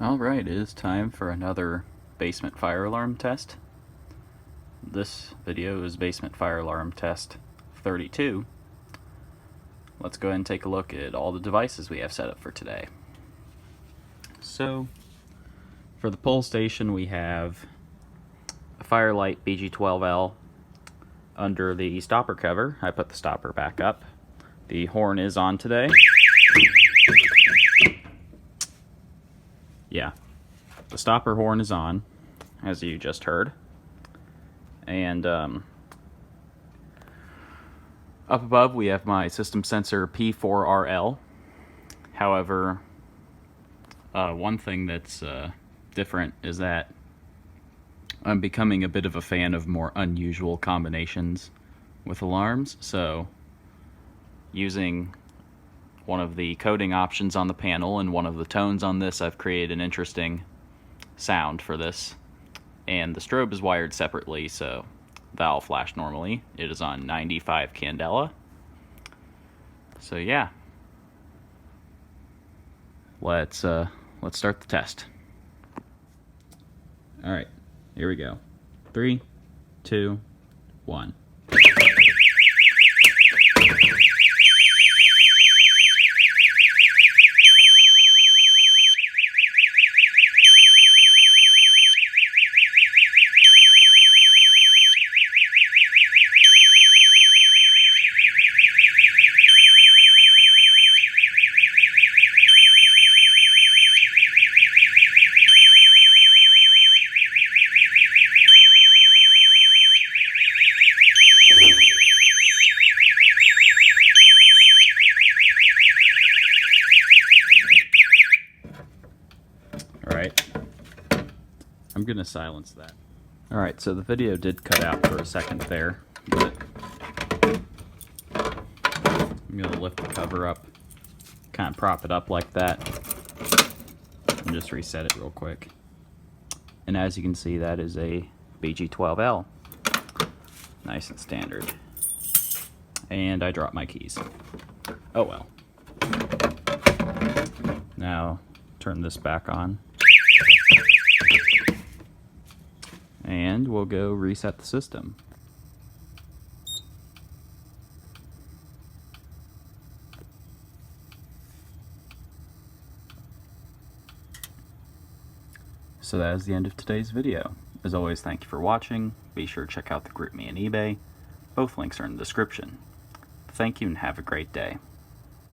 Alright, it is time for another basement fire alarm test. This video is basement fire alarm test 32. Let's go ahead and take a look at all the devices we have set up for today. So, for the pull station we have a Firelight BG12L under the stopper cover. I put the stopper back up. The horn is on today. Yeah, the stopper horn is on, as you just heard. And up above we have my system sensor P4RL. However, one thing that's different is that I'm becoming a bit of a fan of more unusual combinations with alarms, so using one of the coding options on the panel and one of the tones on this, I've created an interesting sound for this. And the strobe is wired separately, so that'll flash normally. It is on 95 candela. So yeah, let's start the test. All right, here we go. 3, 2, 1. Alright, I'm gonna silence that. Alright, so the video did cut out for a second there, but I'm gonna lift the cover up, kind of prop it up like that, and just reset it real quick. And as you can see, that is a BG12L. Nice and standard. And I dropped my keys. Oh well. Now, turn this back on. And we'll go reset the system. So that is the end of today's video. As always, thank you for watching. Be sure to check out the Groupme and eBay. Both links are in the description. Thank you and have a great day.